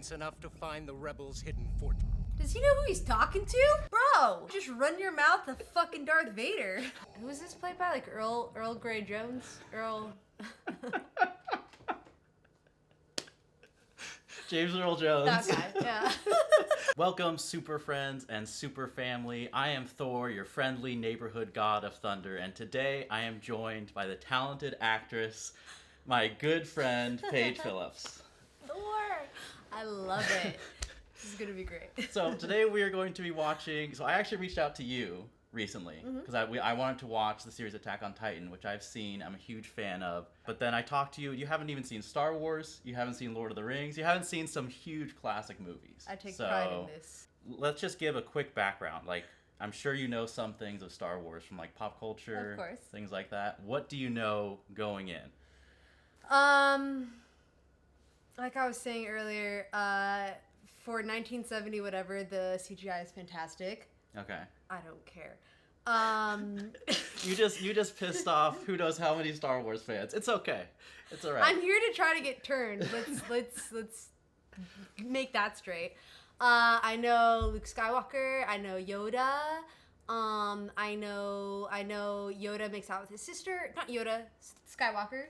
science enough to find the rebels' hidden fortress. Does he know who he's talking to? Bro, just run your mouth to fucking Darth Vader. Who is this played by? Like Earl Grey Jones? Earl... James Earl Jones. That guy, yeah. Welcome, super friends and super family. I am Thor, your friendly neighborhood god of thunder, and today I am joined by the talented actress, my good friend, Paige Phillips. Thor! I love it. This is gonna be great. So today we are going to be watching, so I actually reached out to you recently because I wanted to watch the series Attack on Titan, which I've seen, I'm a huge fan of, but then I talked to you, you haven't even seen Star Wars, you haven't seen Lord of the Rings, you haven't seen some huge classic movies. I take pride in this. Let's just give a quick background. Like, I'm sure you know some things of Star Wars from like pop culture, of course, things like that. What do you know going in? Like I was saying earlier, for 1970 whatever, the CGI is fantastic. Okay. I don't care. You just pissed off who knows how many Star Wars fans. It's okay. It's all right. I'm here to try to get turned. Let's make that straight. I know Luke Skywalker. I know Yoda. I know Yoda makes out with his sister. Not Yoda, Skywalker.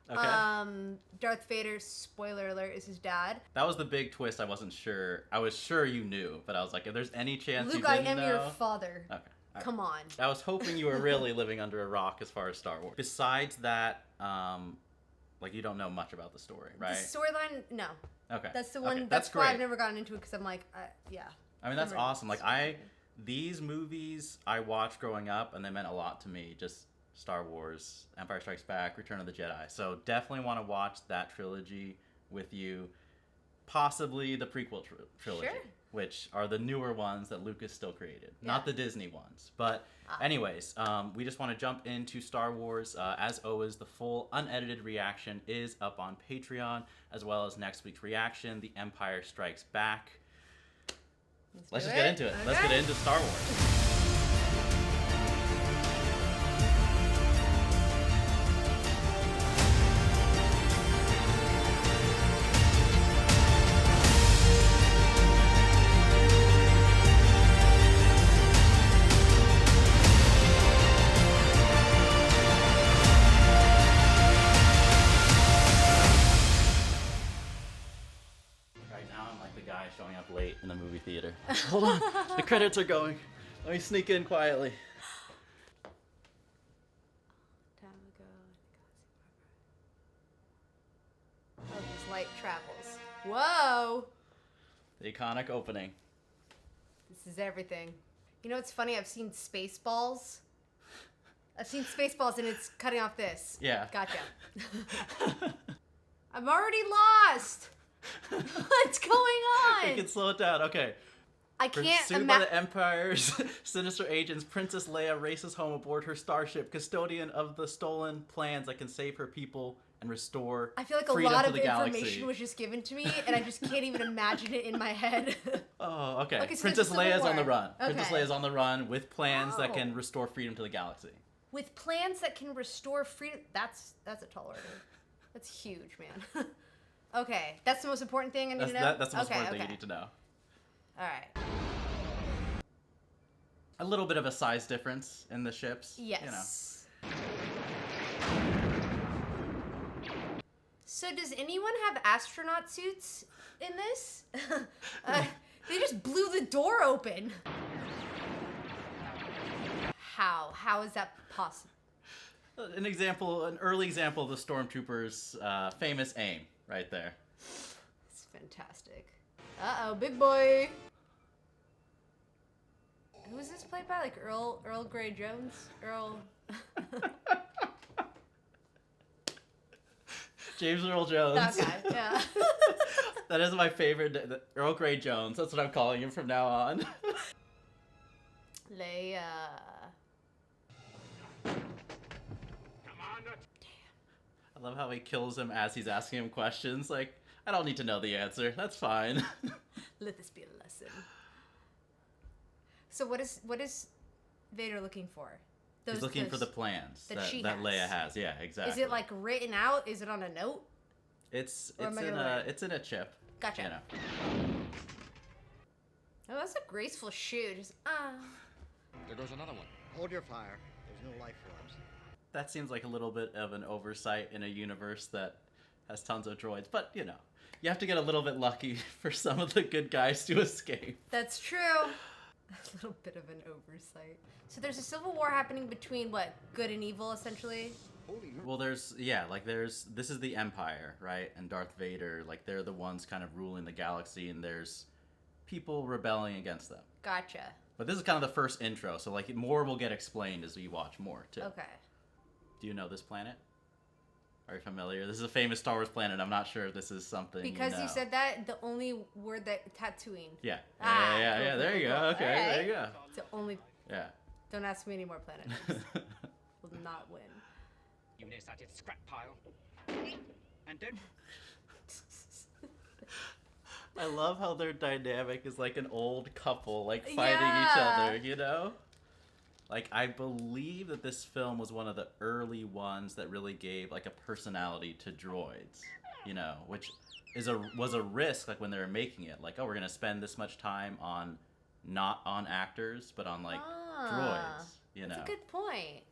Okay. Darth Vader, spoiler alert, is his dad. That was the big twist. I wasn't sure. I was sure you knew, but I was like, if there's any chance Luke, you didn't know. I am your father. Okay. Right. Come on. I was hoping you were really living under a rock as far as Star Wars. Besides that, like you don't know much about the story, right? The storyline, no. Okay. That's the one. Okay. That's why great. I've never gotten into it because I'm like, yeah. I mean, that's awesome. Like these movies I watched growing up, and they meant a lot to me. Just Star Wars, Empire Strikes Back, Return of the Jedi. So definitely want to watch that trilogy with you. Possibly the prequel trilogy, sure, which are the newer ones that Lucas still created, not the Disney ones. But anyways, we just want to jump into Star Wars. As always, the full unedited reaction is up on Patreon, as well as next week's reaction, The Empire Strikes Back. Let's just get into it. Okay. Let's get into Star Wars. Showing up late in the movie theater. Hold on, the credits are going. Let me sneak in quietly. Time ago. Oh, his light travels. Whoa! The iconic opening. This is everything. You know what's funny? I've seen Spaceballs. I've seen Spaceballs and it's cutting off this. Yeah. Gotcha. I'm already lost! What's going on? We can slow it down. Okay. I can't Pursued by the Empire's sinister agents, Princess Leia races home aboard her starship, custodian of the stolen plans that can save her people and restore I feel like freedom a lot to of the information galaxy. was just given to me, and I just can't even imagine it in my head. Oh, okay. Okay, so Princess Leia's War. on the run. Okay. Princess Leia's on the run with plans that can restore freedom to the galaxy. With plans that can restore freedom. That's a tall order. That's huge, man. Okay, that's the most important thing I need to know? That's the most important thing you need to know. All right. A little bit of a size difference in the ships. Yes. You know. So does anyone have astronaut suits in this? They just blew the door open. How? How is that possible? An early example of the stormtroopers' famous aim. Right there. It's fantastic. Uh-oh, big boy. Who is this played by? Like Earl Grey Jones? Earl... James Earl Jones. That guy, yeah. That is my favorite. Earl Grey Jones. That's what I'm calling him from now on. Leia. I love how he kills him as he's asking him questions. Like, I don't need to know the answer. That's fine. Let this be a lesson. So what is Vader looking for? He's looking for the plans that Leia has. Yeah, exactly. Is it like written out? Is it on a note? It's in a chip. Gotcha. You know. Oh, that's a graceful shoot. Just, There goes another one. Hold your fire. There's no life forms. That seems like a little bit of an oversight in a universe that has tons of droids, but you know, you have to get a little bit lucky for some of the good guys to escape. That's true. A little bit of an oversight. So there's a civil war happening between what, good and evil, essentially. Well, this is the Empire, right? And Darth Vader, like they're the ones kind of ruling the galaxy, and there's people rebelling against them. Gotcha. But this is kind of the first intro, so like more will get explained as we watch more too. Okay. Do you know this planet? Are you familiar? This is a famous Star Wars planet. I'm not sure if this is something Because you know. you said that, the only word that Tatooine. Yeah. Ah, Yeah. cool, There cool, you go. cool. Okay, Alright. there you go. It's the only. Yeah. Don't ask me any more planet names. Will not win. You know that it's scrap pile. And don't. I love how their dynamic is like an old couple, like fighting each Yeah. other, you know? Like, I believe that this film was one of the early ones that really gave, like, a personality to droids, you know? Which was a risk, like, when they were making it. Like, oh, we're going to spend this much time on, not on actors, but on, like, droids, you know? That's a good point.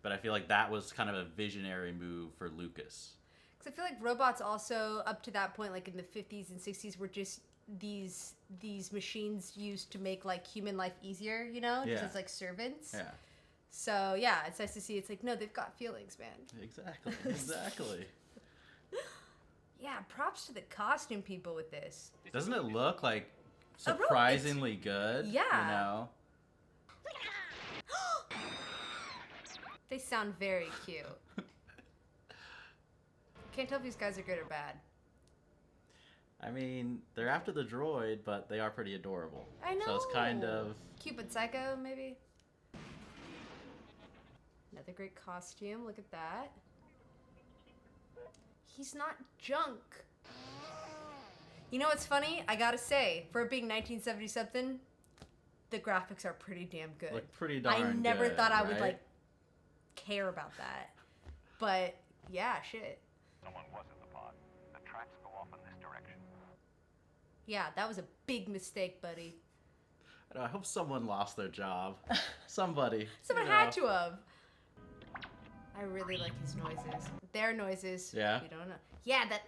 But I feel like that was kind of a visionary move for Lucas. Because I feel like robots also, up to that point, like in the 50s and 60s, were just these machines used to make like human life easier, you know, just Yeah. as like servants. Yeah. So yeah, it's nice to see. It's like, no, they've got feelings, man. Exactly. Yeah, props to the costume people with this. Doesn't it look like A robot. surprisingly good? Yeah. You know? They sound very cute. Can't tell if these guys are good or bad. I mean, they're after the droid, but they are pretty adorable. I know. So it's kind of... Cute but psycho, maybe? Another great costume. Look at that. He's not junk. You know what's funny? I gotta say, for it being 1970-something, the graphics are pretty damn good. Look pretty darn I never good, thought I would, right? like, care about that. But, yeah, shit. Someone was in the pod. The tracks go off in this direction. Yeah, that was a big mistake, buddy. I know, I hope someone lost their job. Somebody. Someone you had know. to have. I really like his noises. Their noises. Yeah? You don't know. Yeah, that.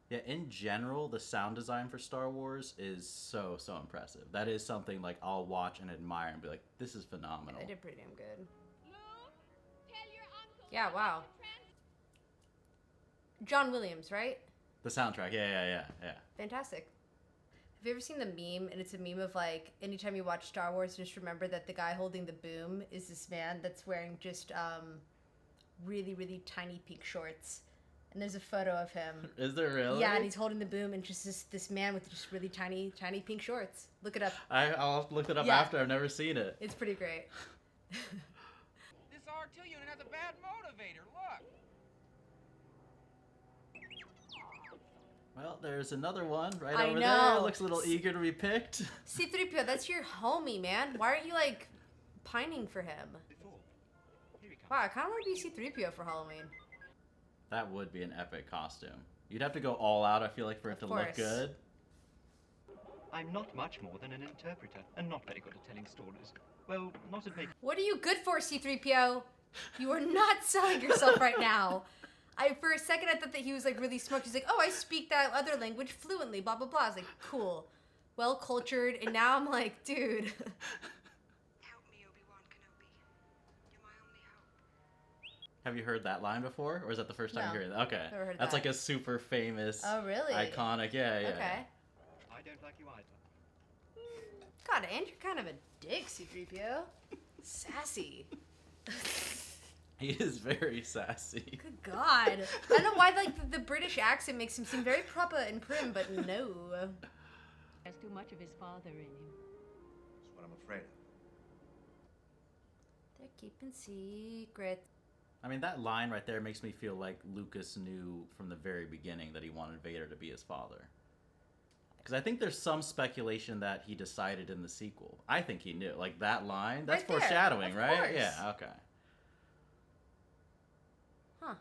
Yeah, in general, the sound design for Star Wars is so impressive. That is something, like, I'll watch and admire and be like, this is phenomenal. They did pretty damn good. Yeah, wow. John Williams, right? The soundtrack, yeah. Fantastic. Have you ever seen the meme? And it's a meme of like, anytime you watch Star Wars, just remember that the guy holding the boom is this man that's wearing just really, really tiny pink shorts. And there's a photo of him. Is there really? Yeah, and he's holding the boom and just this man with just really tiny pink shorts. Look it up. I'll have to look it up Yeah. after. I've never seen it. It's pretty great. This R2 unit has a bad motivator, look! Well, there's another one right I over know. there. Looks a little eager to be picked. C-3PO, that's your homie, man. Why aren't you like pining for him? Wow, I kind of want to be C-3PO for Halloween. That would be an epic costume. You'd have to go all out, I feel like, for it to look course. good. I'm not much more than an interpreter, and not very good at telling stories. Well, not at making... What are you good for, C-3PO? You are not selling yourself right now. For a second, I thought that he was like really smart. He's like, oh, I speak that other language fluently, blah, blah, blah. I was like, cool. Well cultured. And now I'm like, dude. Help me, Obi-Wan Kenobi. You're my only hope. Have you heard that line before? Or is that the first time No, you're hearing that? Okay. never heard That's that. like a super famous, Oh, really? iconic, yeah. Okay. I don't like you either. God, and you're kind of a dick, C-3PO. Sassy. He is very sassy. Good God. I don't know why like the British accent makes him seem very proper and prim, but no. Has too much of his father in him. That's what I'm afraid of. They're keeping secrets. I mean, that line right there makes me feel like Lucas knew from the very beginning that he wanted Vader to be his father. Because I think there's some speculation that he decided in the sequel. I think he knew. Like, that line, that's Right there, foreshadowing, of right? course. Yeah, okay. Huh.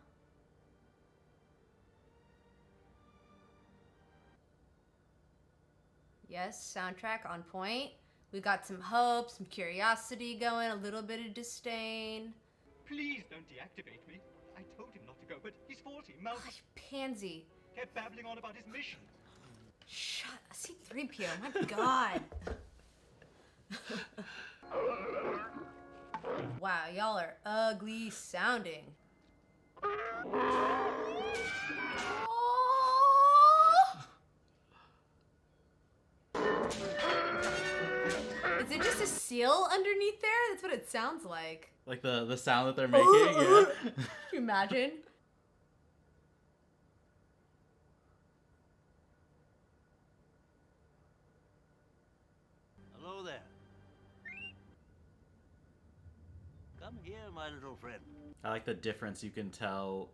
Yes, soundtrack on point. We got some hope, some curiosity going, a little bit of disdain. Please don't deactivate me. I told him not to go, but he's 40, mouthy. Gosh, pansy. Kept babbling on about his mission. Shut up. C-3PO, my god. Wow, y'all are ugly sounding. Is it just a seal underneath there? That's what it sounds like. Like the sound that they're making, yeah. Can you imagine? Hello there. Come here, my little friend. I like the difference you can tell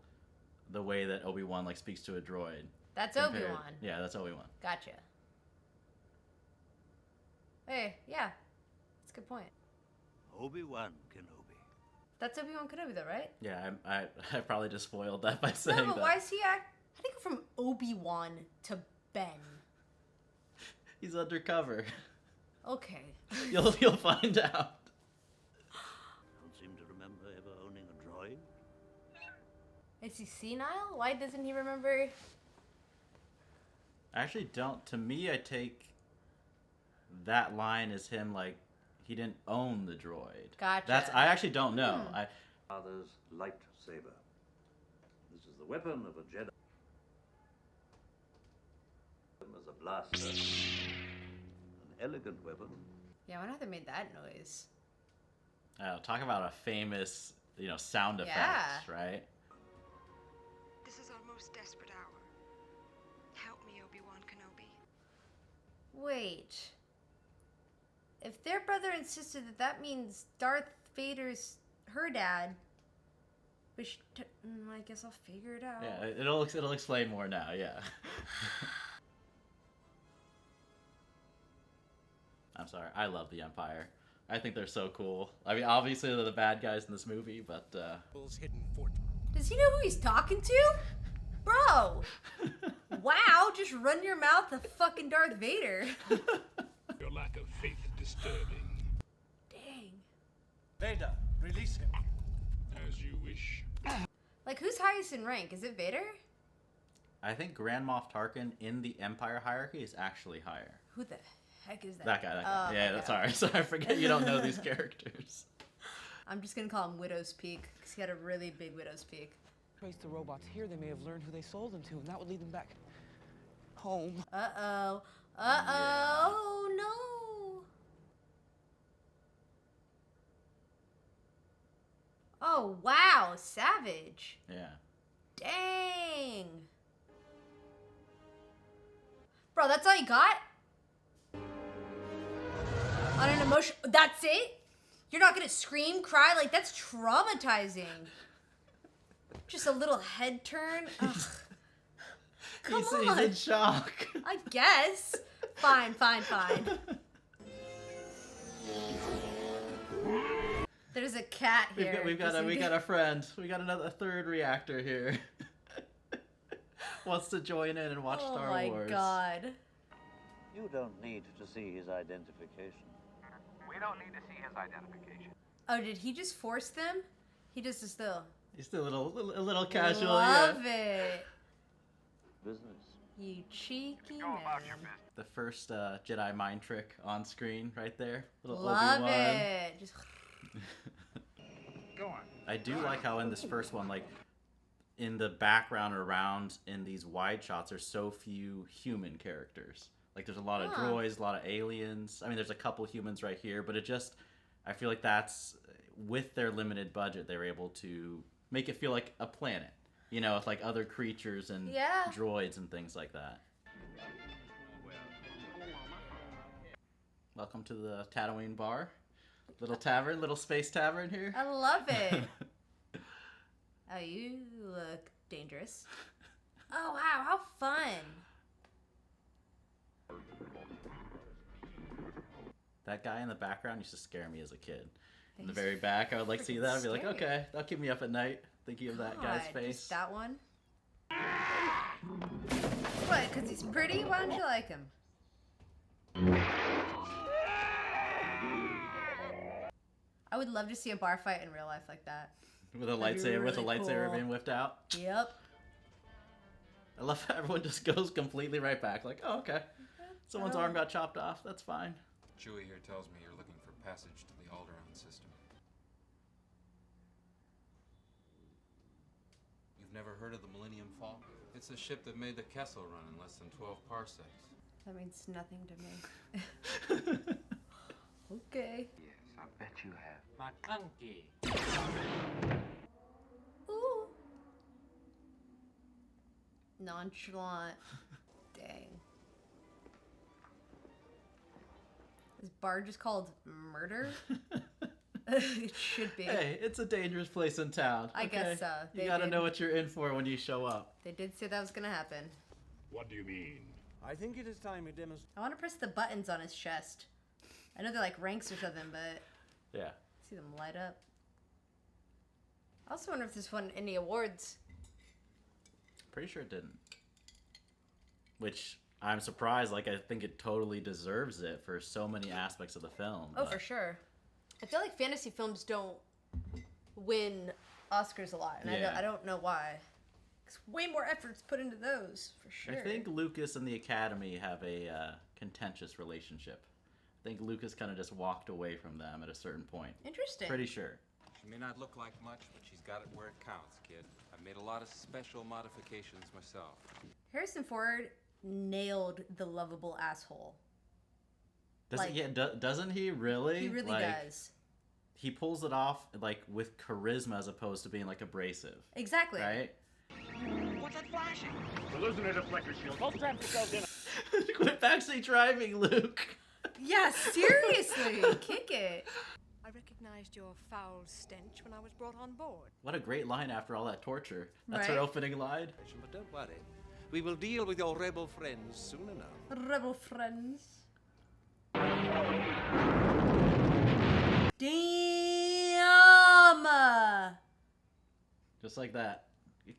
the way that Obi-Wan like speaks to a droid. That's compared- Obi-Wan. Yeah, that's Obi-Wan. Gotcha. Hey, yeah. That's a good point. Obi-Wan Kenobi. That's Obi-Wan Kenobi though, right? Yeah, I probably just spoiled that by saying No, but that. why is he How do you go from Obi-Wan to Ben? He's undercover. Okay. You'll find out. Don't seem to remember ever owning a droid. Is he senile? Why doesn't he remember? I actually don't. To me, I take that line as him like he didn't own the droid. Gotcha. I actually don't know. I Father's lightsaber. This is the weapon of a Jedi. As a blaster. An elegant weapon. Yeah, I wonder how they made that noise. talk about a famous, sound effect, Yeah. right? This is our most desperate hour. Help me, Obi-Wan Kenobi. Wait. If their brother insisted that means Darth Vader's her dad, which I guess I'll figure it out. Yeah, it'll explain more now. Yeah. I'm sorry. I love the Empire. I think they're so cool. I mean, obviously they're the bad guys in this movie, but Rebels' hidden fortress. Does he know who he's talking to? Bro! Wow, just run your mouth to fucking Darth Vader. Your lack of faith disturbing. Dang. Vader, release him. As you wish. Like, who's highest in rank? Is it Vader? I think Grand Moff Tarkin in the Empire hierarchy is actually higher. Who the heck is that? That guy. Oh, Yeah, okay. sorry. I forget you don't know these characters. I'm just gonna call him Widow's Peak, because he had a really big Widow's Peak. Trace the robots here, they may have learned who they sold them to, and that would lead them back home. Uh-oh. Uh-oh, no. Oh, wow, savage. Yeah. Dang. Bro, that's all you got? On an emotion, that's it? You're not gonna scream, cry? Like, that's traumatizing. Just a little head turn? Ugh. Come on. He's in shock. I guess. Fine. There's a cat here. We got a friend. We got a third reactor here. Wants to join in and watch Star Wars. Oh my god. You don't need to see his identification. We don't need to see his identification. Oh, did he just force them? He just is still. He's still a little casual. Love it. Business. You cheeky Go man. about your business. The first Jedi mind trick on screen right there. Little Love Obi-Wan. it. Just Go on. I do like how in this first one, like, in the background around in these wide shots, there's so few human characters. Like, there's a lot of droids, a lot of aliens. I mean, there's a couple humans right here, but I feel like that's, with their limited budget, they were able to make it feel like a planet. With like other creatures and droids and things like that. Welcome to the Tatooine bar. Little tavern, little space tavern here. I love it. Oh, you look dangerous. Oh, wow, how fun. That guy in the background used to scare me as a kid. In the He's very back, I would like see that. I'd be like, scary. okay, that'll keep me up at night thinking of that guy's God, face. just that one? What, because he's pretty? Why don't you like him? I would love to see a bar fight in real life like that. With a That'd be lightsaber, with a really lightsaber cool. being whipped out. Yep. I love how everyone just goes completely right back. Like, oh, okay. Someone's arm got chopped off. That's fine. Chewie here tells me you're looking for passage to the Alderaan system. You've never heard of the Millennium Falcon? It's a ship that made the Kessel run in less than 12 parsecs. That means nothing to me. Okay. Yes, I bet you have. My clunky. Ooh. Nonchalant. Dang. Is bar just called murder? It should be. Hey, it's a dangerous place in town. I guess so. You They gotta did. know what you're in for when you show up. They did say that was gonna happen. What do you mean? I think it is time we demonstrate. I want to press the buttons on his chest. I know they're like ranks or something, but Yeah. see them light up. I also wonder if this won any awards. Pretty sure it didn't. Which I'm surprised. Like, I think it totally deserves it for so many aspects of the film. Oh, but- for sure. I feel like fantasy films don't win Oscars a lot, and Yeah. I don't know why. Because way more effort's put into those, for sure. I think Lucas and the Academy have a contentious relationship. I think Lucas kind of just walked away from them at a certain point. Interesting. Pretty sure. She may not look like much, but she's got it where it counts, kid. I've made a lot of special modifications myself. Harrison Ford nailed the lovable asshole. Doesn't he really? He really does. He pulls it off like with charisma as opposed to being like abrasive. Exactly. Right? What's that flashing? Hallucinator flicker shield. Both traffic goes in. Quit backseat driving, Luke. Yeah, seriously. Kick it. I recognized your foul stench when I was brought on board. What a great line after all that torture. That's her Right? opening line. But don't worry. We will deal with your rebel friends soon enough. Rebel friends. Damn! Just like that.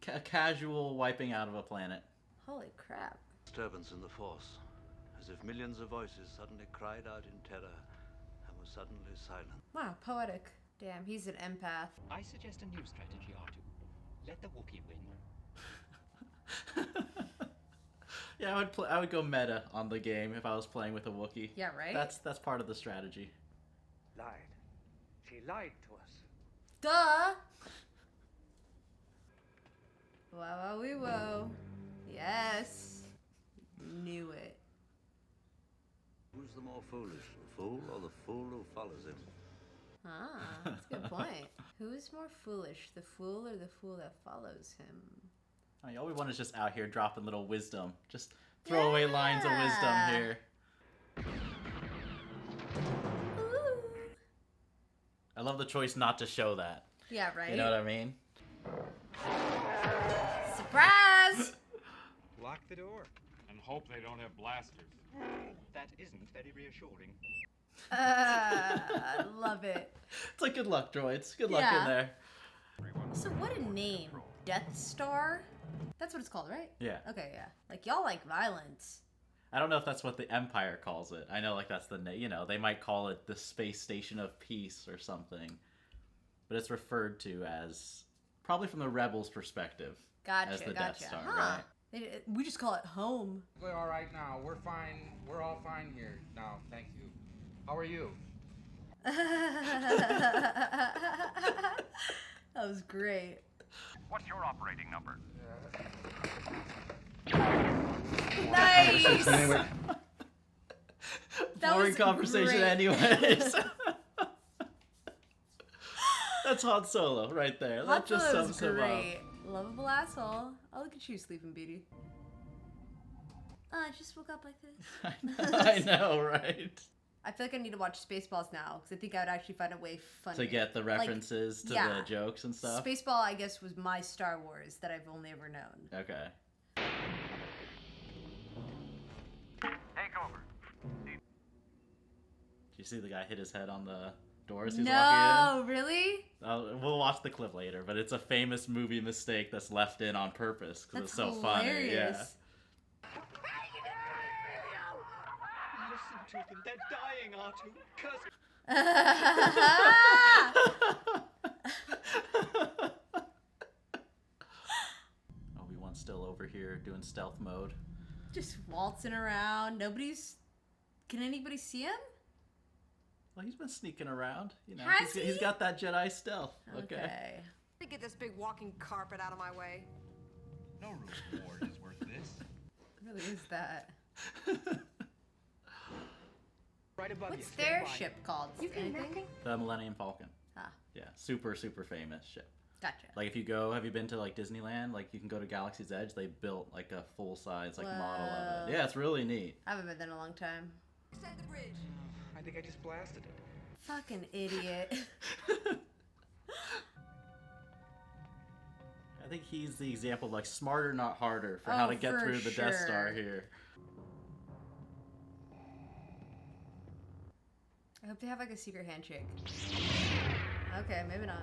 A casual wiping out of a planet. Holy crap. Disturbance in the force, as if millions of voices suddenly cried out in terror and were suddenly silent. Wow, poetic. Damn, he's an empath. I suggest a new strategy, R2. Let the Wookiee win. Yeah, I would go meta on the game if I was playing with a Wookiee. Yeah, right? That's part of the strategy. Lied. She lied to us. Duh! Wow, wee whoa. Yes. Knew it. Who's the more foolish, the fool or the fool who follows him? Ah, that's a good point. Who is more foolish, the fool or the fool that follows him? I mean, Obi-Wan is just out here dropping little wisdom. Just throwaway lines of wisdom here. Ooh. I love the choice not to show that. Yeah, right? You know what I mean? Surprise! Lock the door. And hope they don't have blasters. That isn't very reassuring. I love it. It's like good luck, droids. Good luck Yeah. in there. So what a name. Death Star? That's what it's called, right? Yeah. Okay, yeah. Like, y'all like violence. I don't know if that's what the Empire calls it. I know, like, that's the name. You know, they might call it the Space Station of Peace or something. But it's referred to as, probably from the Rebels' perspective, Gotcha, as the gotcha. Death Star, Huh. right? We just call it home. We're all right now. We're fine. We're all fine here now. Thank you. How are you? That was great. What's your operating number? Nice! That Boring was conversation great. anyways. That's Han Solo right there. Han That just Solo was sums him up. great. Lovable asshole. Oh, look at you, Sleeping Beauty. I just woke up like this. I know, right? I feel like I need to watch Spaceballs now because I think I would actually find a way funny To get the references to the jokes and stuff. Spaceball, I guess, was my Star Wars that I've only ever known. Okay. Take over. Did you see the guy hit his head on the door as he's walking No, really? in? We'll watch the clip later, but it's a famous movie mistake that's left in on purpose because it's so funny. Yeah. hilarious. Listen Listen to them. They're dying, R2. Curse. Obi-Wan's still over here doing stealth mode. Just waltzing around. Can anybody see him? Well, he's been sneaking around. You know, Has he's got that Jedi stealth. Okay. To get this big walking carpet out of my way. No reward is worth this. What really is that? Right above What's you. their Stand by. ship called? Anything? The Millennium Falcon. Ah, Yeah, super famous ship. gotcha. Like if you have you been to like Disneyland? Like you can go to Galaxy's Edge. They built like a full size like model of it. Yeah, it's really neat. I haven't been there in a long time. Extend the bridge. I think I just blasted it. Fucking idiot. I think he's the example of like smarter, not harder for how to get through the Death Star here. I hope they have like a secret handshake. Okay, maybe not.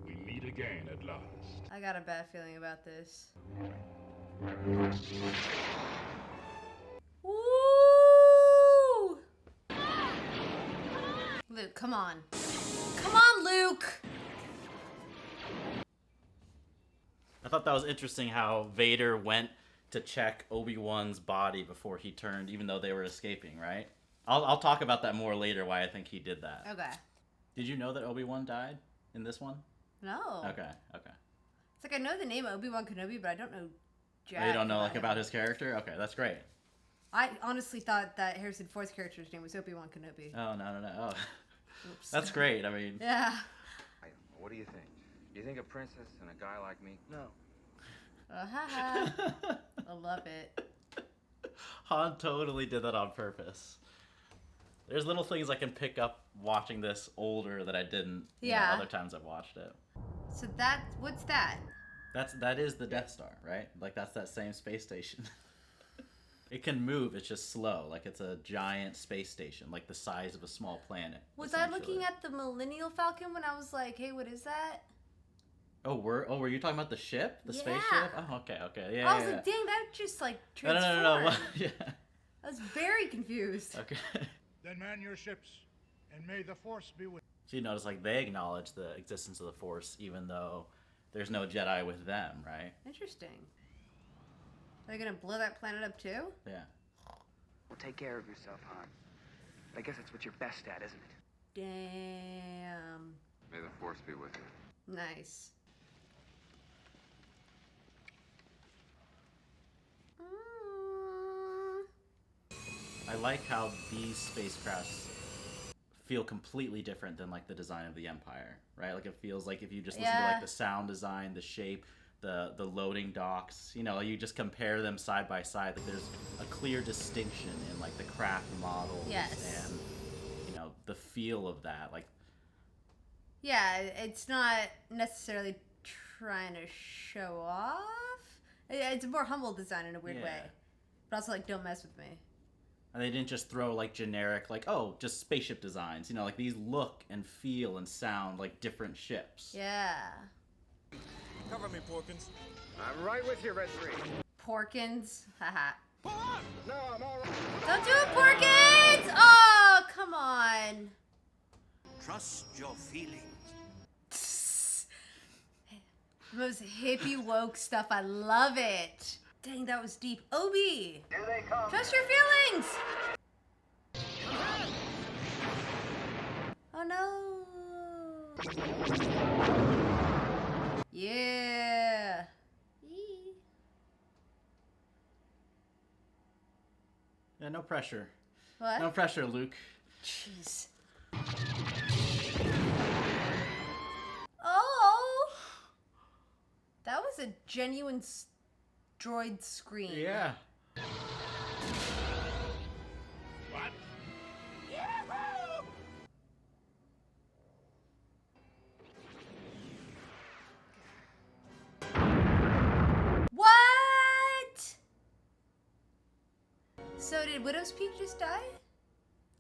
We meet again at last. I got a bad feeling about this. Woo! Luke, come on. Come on, Luke! I thought that was interesting how Vader went to check Obi-Wan's body before he turned, even though they were escaping, right? I'll talk about that more later, why I think he did that. Okay. Did you know that Obi-Wan died in this one? No. Okay. It's like I know the name Obi-Wan Kenobi, but I don't know jack. Oh, you don't know like him. about his character? Okay, that's great. I honestly thought that Harrison Ford's character's name was Obi-Wan Kenobi. Oh, no. Oh. Oops. That's great. I mean... Yeah. What do you think? Do you think a princess and a guy like me? No. I love it. Han totally did that on purpose. There's little things I can pick up watching this older that I didn't other times I've watched it. So what's that? That is the Death Star, right? Like that's that same space station. It can move, it's just slow. Like it's a giant space station, like the size of a small planet. Was I looking at the Millennial Falcon when I was like, hey, what is that? Were you talking about the ship? The spaceship? Oh, okay. Yeah. I was like, dang, that just like transformed. No. Yeah. I was very confused. Okay. Then man your ships, and may the Force be with you. So you notice, like, they acknowledge the existence of the Force, even though there's no Jedi with them, right? Interesting. Are they gonna blow that planet up too? Yeah. Well, take care of yourself, Han. I guess that's what you're best at, isn't it? Damn. May the Force be with you. Nice. I like how these spacecrafts feel completely different than like the design of the Empire, right? Like it feels like if you just listen to like the sound design, the shape, the loading docks, you know, you just compare them side by side, like there's a clear distinction in like the craft models and you know the feel of that. Like yeah, it's not necessarily trying to show off. It's a more humble design in a weird way, but also like don't mess with me. And they didn't just throw like generic, like, oh, just spaceship designs. You know, like these look and feel and sound like different ships. Yeah. Cover me, Porkins. I'm right with you, Red 3. Porkins? Haha. No, I'm all right. Don't do it, Porkins! Oh, come on. Trust your feelings. Most hippie woke stuff. I love it. Dang, that was deep. Obi! Here they come. Trust your feelings! Oh no! Yeah! Yee. Yeah, no pressure. What? No pressure, Luke. Jeez. Oh! That was a genuine droid scream. Yeah. What? What? So did Widow's Peak just die?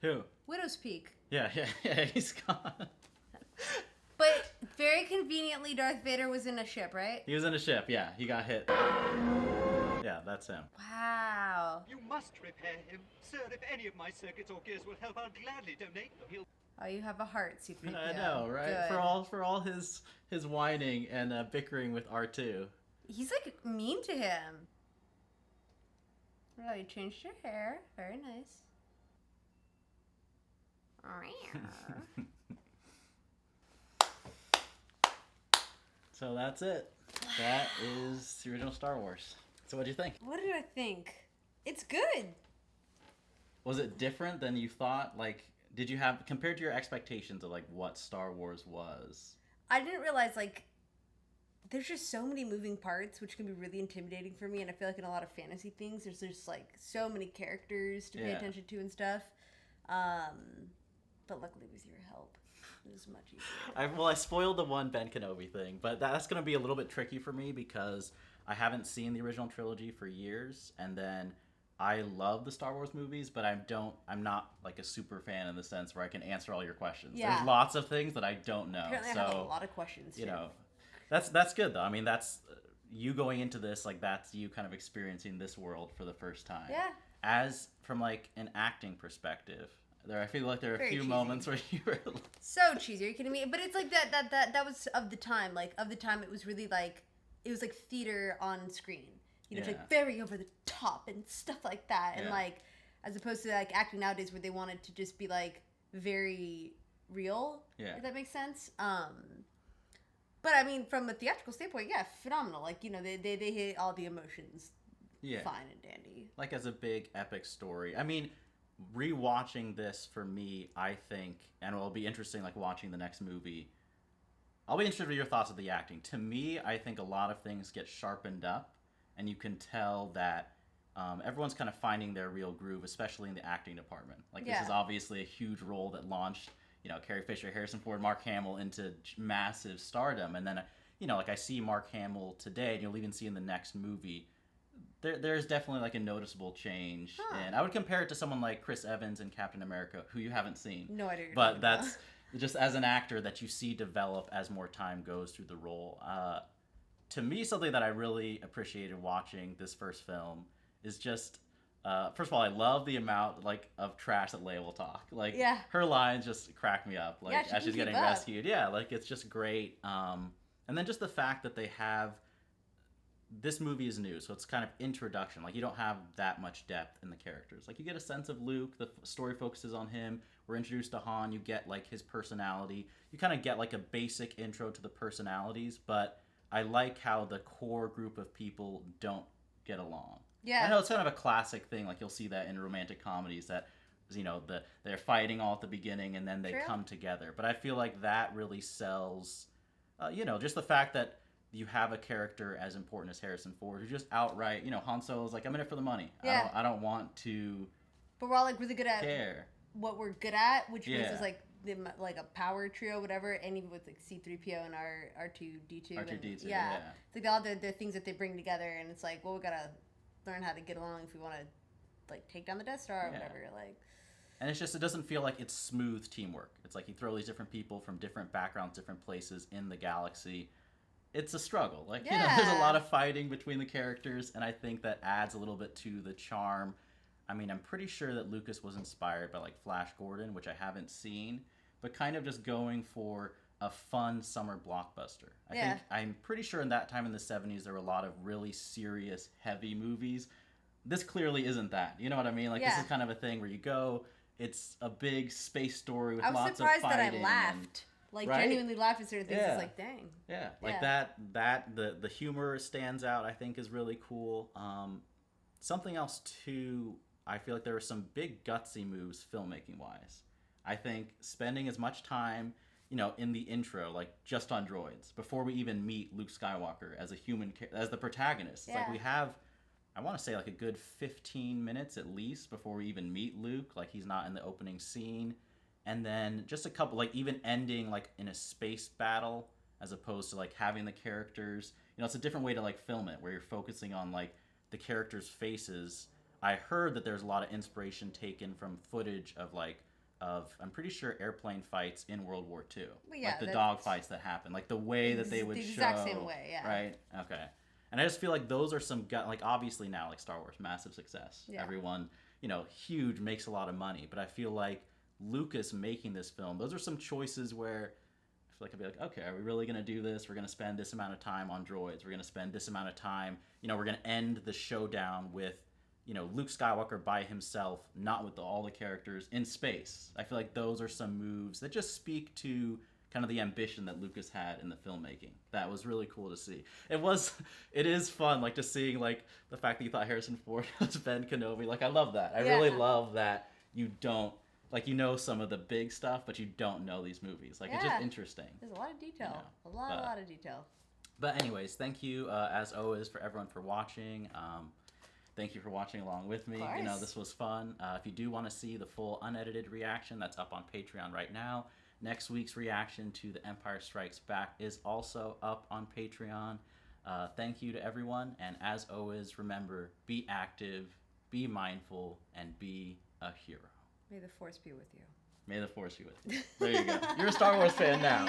Who? Widow's Peak. Yeah, he's gone. But very conveniently, Darth Vader was in a ship, right? He was in a ship, yeah. He got hit. Yeah, that's him. Wow. You must repair him. Sir, if any of my circuits or gears will help, I'll gladly donate them. He'll... Oh, you have a heart, C-3PO. I know, right? Good. For all his whining and bickering with R2. He's like mean to him. Oh, you changed your hair. Very nice. So that's it. That is the original Star Wars. So what do you think? What did I think? It's good. Was it different than you thought? Like, did you have, compared to your expectations of like what Star Wars was? I didn't realize like there's just so many moving parts, which can be really intimidating for me. And I feel like in a lot of fantasy things, there's just like so many characters to pay attention to and stuff. But luckily with your help, it was much easier. I spoiled the one Ben Kenobi thing, but that's going to be a little bit tricky for me because I haven't seen the original trilogy for years, and then I love the Star Wars movies, but I'm not like a super fan in the sense where I can answer all your questions. Yeah. There's lots of things that I don't know. Apparently, I have a lot of questions. You know, that's good though. I mean, that's you going into this, like that's you kind of experiencing this world for the first time. Yeah. As from like an acting perspective. I feel like there are a few moments where you were so cheesy. Are you kidding me? But it's like that was of the time. Like of the time, it was really like it was like theater on screen. You know, it's like very over the top and stuff like that. And like as opposed to like acting nowadays, where they wanted to just be like very real. Yeah. If that makes sense. But I mean, from a theatrical standpoint, yeah, phenomenal. Like you know, they hit all the emotions. Yeah. Fine and dandy. Like as a big epic story. I mean. Rewatching this for me, I think, and it'll be interesting like watching the next movie. I'll be interested in your thoughts of the acting. To me, I think a lot of things get sharpened up, and you can tell that everyone's kind of finding their real groove, especially in the acting department. Like this is obviously a huge role that launched, you know, Carrie Fisher, Harrison Ford, Mark Hamill into massive stardom, and then you know, like I see Mark Hamill today, and you'll even see in the next movie. There's definitely like a noticeable change, and I would compare it to someone like Chris Evans in Captain America, who you haven't seen. No idea. But that's just as an actor that you see develop as more time goes through the role. To me, something that I really appreciated watching this first film is just, first of all, I love the amount like of trash that Leia will talk. Like her lines just crack me up. Like as she's getting rescued. Yeah, like it's just great. And then just the fact that they have. This movie is new, so it's kind of introduction. Like, you don't have that much depth in the characters. Like, you get a sense of Luke. The story focuses on him. We're introduced to Han. You get, like, his personality. You kind of get, like, a basic intro to the personalities, but I like how the core group of people don't get along. Yeah. I know it's kind of a classic thing. Like, you'll see that in romantic comedies that, you know, they're fighting all at the beginning and then they come together. But I feel like that really sells, you know, just the fact that you have a character as important as Harrison Ford who just outright, you know, Han Solo's like, I'm in it for the money. Yeah. I don't want to. But we're all like really good at care. What we're good at, which means it's like a power trio, whatever. And even with like C-3PO and R2-D2. R2-D2. Yeah. It's like all the things that they bring together, and it's like, well, we gotta learn how to get along if we want to like take down the Death Star or whatever. Like. And it's just, it doesn't feel like it's smooth teamwork. It's like you throw these different people from different backgrounds, different places in the galaxy. It's a struggle. Like, you know, there's a lot of fighting between the characters, and I think that adds a little bit to the charm. I mean, I'm pretty sure that Lucas was inspired by, like, Flash Gordon, which I haven't seen, but kind of just going for a fun summer blockbuster. I'm pretty sure in that time in the 70s, there were a lot of really serious, heavy movies. This clearly isn't that. You know what I mean? Like, this is kind of a thing where you go, it's a big space story with lots of fighting. I was surprised that I laughed. Like, genuinely laugh at certain things. It's like, dang. Yeah, like the humor stands out, I think, is really cool. Something else, too, I feel like there were some big gutsy moves filmmaking-wise. I think spending as much time, you know, in the intro, like, just on droids, before we even meet Luke Skywalker as a human, as the protagonist. It's like we have, I want to say, like, a good 15 minutes at least before we even meet Luke. Like, he's not in the opening scene. And then just a couple, like, even ending, like, in a space battle as opposed to, like, having the characters. You know, it's a different way to, like, film it, where you're focusing on, like, the characters' faces. I heard that there's a lot of inspiration taken from footage of, like, I'm pretty sure airplane fights in World War II. Well, yeah, like, the dog fights that happen. Like, the way that they would show. The exact same way, yeah. Right? Okay. And I just feel like those are some like obviously now like Star Wars massive success. Yeah. Everyone, huge, makes a lot of money, but I feel like Lucas making this film, those are some choices where I feel like I'd be like, okay, are we really going to do this? We're going to spend this amount of time on droids. We're going to spend this amount of time, we're going to end the showdown with Luke Skywalker by himself, not with all the characters in space. I feel like those are some moves that just speak to kind of the ambition that Lucas had in the filmmaking. That was really cool to see. It is fun, like, just seeing, like, the fact that you thought Harrison Ford was Ben Kenobi. Like, I love that. I really love that you don't, like, some of the big stuff, but you don't know these movies. Like, it's just interesting. There's a lot of detail. A lot of detail. But anyways, thank you, as always, for everyone for watching. Thank you for watching along with me. This was fun. If you do want to see the full unedited reaction, that's up on Patreon right now. Next week's reaction to The Empire Strikes Back is also up on Patreon. Thank you to everyone, and as always, remember, be active, be mindful, and be a hero. May the Force be with you. May the Force be with you. There you go. You're a Star Wars fan now.